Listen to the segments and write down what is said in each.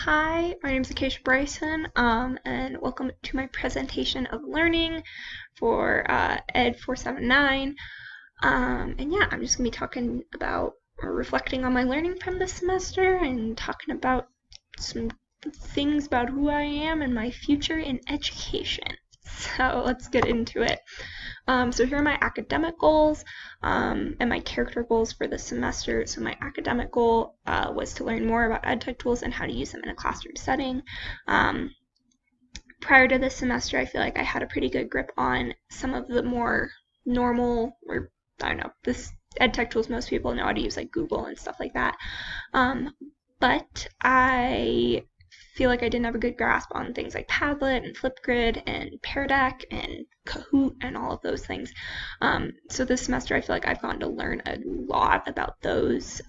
Hi, my name is Acacia Bryson, and welcome to my presentation of learning for ED479. And yeah, I'm just going to be talking about or reflecting on my learning from this semester and talking about some things about who I am and my future in education. So let's get into it. So here are my academic goals and my character goals for the semester. So my academic goal was to learn more about EdTech tools and how to use them in a classroom setting. Prior to this semester, I feel like I had a pretty good grip on some of the more normal, or I don't know, this EdTech tools most people know how to use, like Google and stuff like that. But I feel like I didn't have a good grasp on things like Padlet and Flipgrid and Pear Deck and Kahoot and all of those things. So this semester I feel like I've gotten to learn a lot about those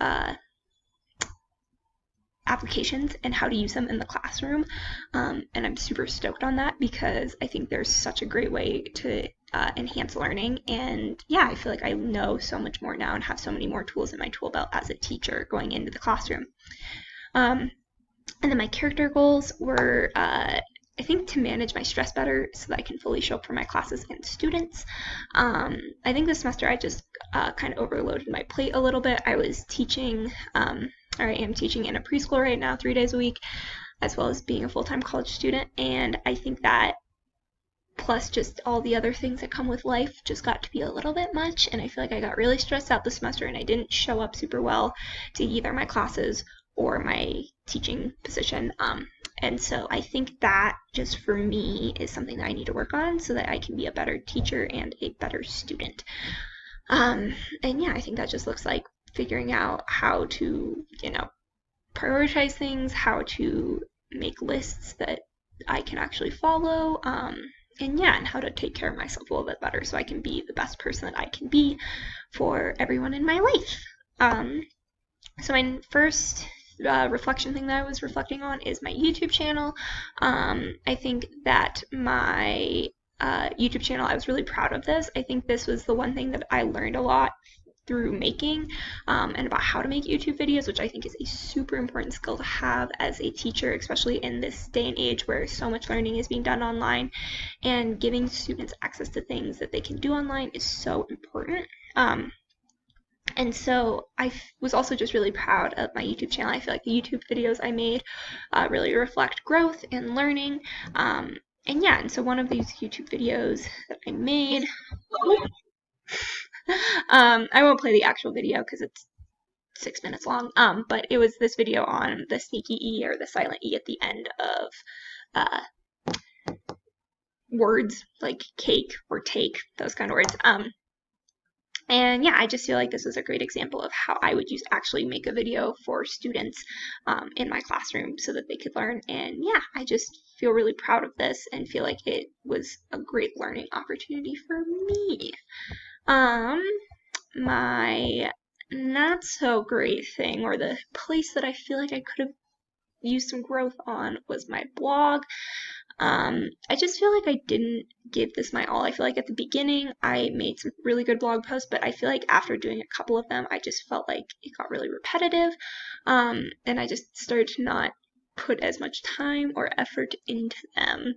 applications and how to use them in the classroom. And I'm super stoked on that because I think there's such a great way to enhance learning. And yeah, I feel like I know so much more now and have so many more tools in my tool belt as a teacher going into the classroom. And then my character goals were, I think, to manage my stress better so that I can fully show up for my classes and students. I think this semester I just kind of overloaded my plate a little bit. I was teaching, or I am teaching in a preschool right now 3 days a week, as well as being a full-time college student. And I think that plus just all the other things that come with life just got to be a little bit much. And I feel like I got really stressed out this semester and I didn't show up super well to either my classes or my teaching position. And so I think that just for me is something that I need to work on so that I can be a better teacher and a better student. And yeah, I think that just looks like figuring out how to, prioritize things, how to make lists that I can actually follow, and yeah, and how to take care of myself a little bit better so I can be the best person that I can be for everyone in my life. So my first reflection thing that I was reflecting on is my YouTube channel. I think that my YouTube channel, I was really proud of this. I think this was the one thing that I learned a lot through making and about how to make YouTube videos, which I think is a super important skill to have as a teacher, especially in this day and age where so much learning is being done online, and giving students access to things that they can do online is so important. And so I was also just really proud of my YouTube channel. I feel like the YouTube videos I made really reflect growth and learning. And yeah, and so one of these YouTube videos that I made, I won't play the actual video because it's 6 minutes long, but it was this video on the sneaky E or the silent E at the end of words like cake or take, those kind of words. And yeah, I just feel like this was a great example of how I would actually make a video for students in my classroom so that they could learn. And yeah, I just feel really proud of this and feel like it was a great learning opportunity for me. My not so great thing, or the place that I feel like I could have used some growth on, was my blog. I just feel like I didn't give this my all. I feel like at the beginning I made some really good blog posts, but I feel like after doing a couple of them, I just felt like it got really repetitive, and I just started to not put as much time or effort into them.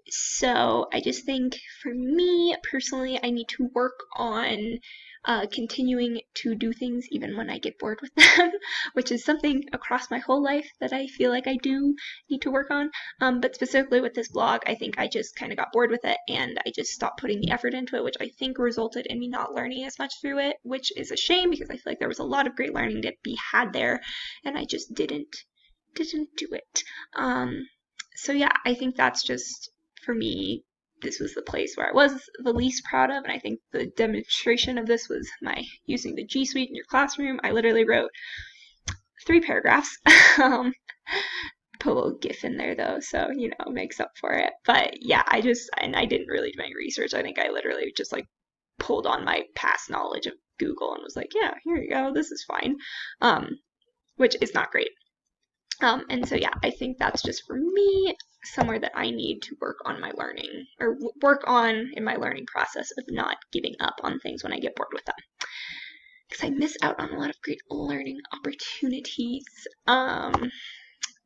So I just think for me personally, I need to work on continuing to do things even when I get bored with them, which is something across my whole life that I feel like I do need to work on. But specifically with this blog, I think I just kind of got bored with it and I just stopped putting the effort into it, which I think resulted in me not learning as much through it, which is a shame because I feel like there was a lot of great learning to be had there, and I just didn't do it. So yeah, I think that's just, for me, this was the place where I was the least proud of, and I think the demonstration of this was my using the G Suite in your classroom. I literally wrote 3 paragraphs. Put a little GIF in there though, so makes up for it. But yeah, I didn't really do any research. I think I literally just like pulled on my past knowledge of Google and was like, yeah, here you go, this is fine, which is not great. And so yeah, I think that's just for me somewhere that I need to work on my learning, or work on in my learning process of not giving up on things when I get bored with them, because I miss out on a lot of great learning opportunities.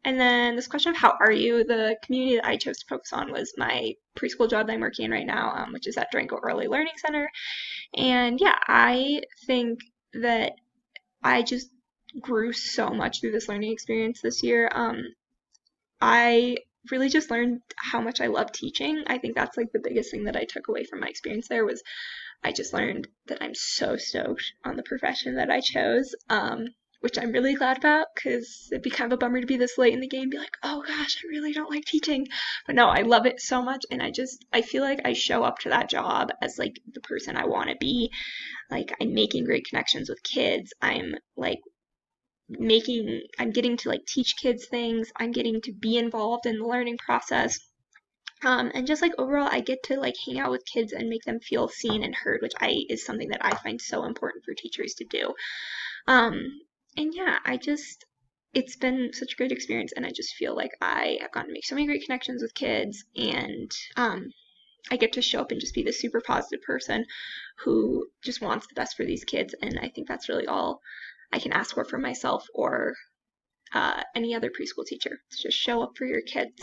And then this question of how are you? The community that I chose to focus on was my preschool job that I'm working in right now, which is at Durango Early Learning Center. And yeah, I think that I just grew so much through this learning experience this year. I really just learned how much I love teaching. I think that's like the biggest thing that I took away from my experience there was I just learned that I'm so stoked on the profession that I chose, which I'm really glad about because it'd be kind of a bummer to be this late in the game and be like, oh gosh, I really don't like teaching. But no, I love it so much, and I feel like I show up to that job as like the person I want to be. Like, I'm making great connections with kids. I'm getting to like teach kids things. I'm getting to be involved in the learning process. And just like overall, I get to like hang out with kids and make them feel seen and heard, which I is something that I find so important for teachers to do. Um, and yeah, it's been such a great experience, and I just feel like I have gotten to make so many great connections with kids, and I get to show up and just be this super positive person who just wants the best for these kids, and I think that's really all I can ask for myself or any other preschool teacher. Just show up for your kids.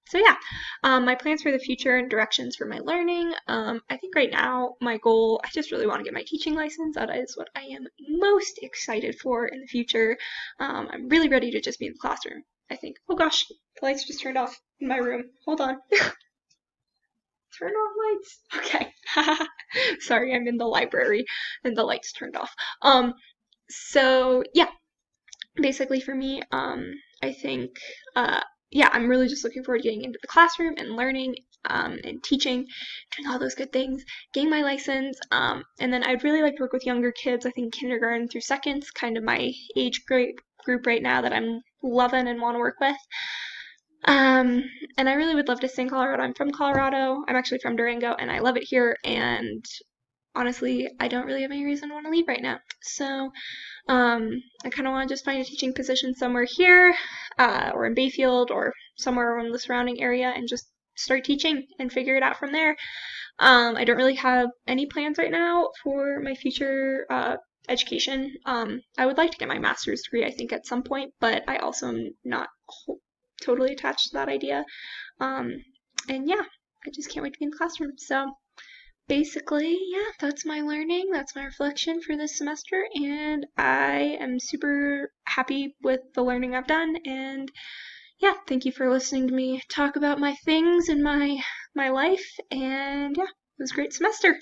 So yeah, my plans for the future and directions for my learning. I think right now my goal, I just really want to get my teaching license. That is what I am most excited for in the future. I'm really ready to just be in the classroom, I think. Oh gosh, the lights just turned off in my room. Hold on. Turn off lights. Okay. Sorry, I'm in the library and the lights turned off. So yeah, basically for me, I think, yeah, I'm really just looking forward to getting into the classroom and learning and teaching, doing all those good things, getting my license, and then I'd really like to work with younger kids. I think kindergarten through second's kind of my age group right now that I'm loving and want to work with. Um, and I really would love to stay in Colorado. I'm from Colorado. I'm actually from Durango, and I love it here. And honestly, I don't really have any reason to want to leave right now. So, I kind of want to just find a teaching position somewhere here, or in Bayfield, or somewhere around the surrounding area, and just start teaching and figure it out from there. I don't really have any plans right now for my future education. I would like to get my master's degree, I think, at some point, but I also am not totally attached to that idea. Um, and yeah, I just can't wait to be in the classroom. So basically, yeah, that's my learning. That's my reflection for this semester, and I am super happy with the learning I've done. And yeah, thank you for listening to me talk about my things in my life. And yeah, it was a great semester.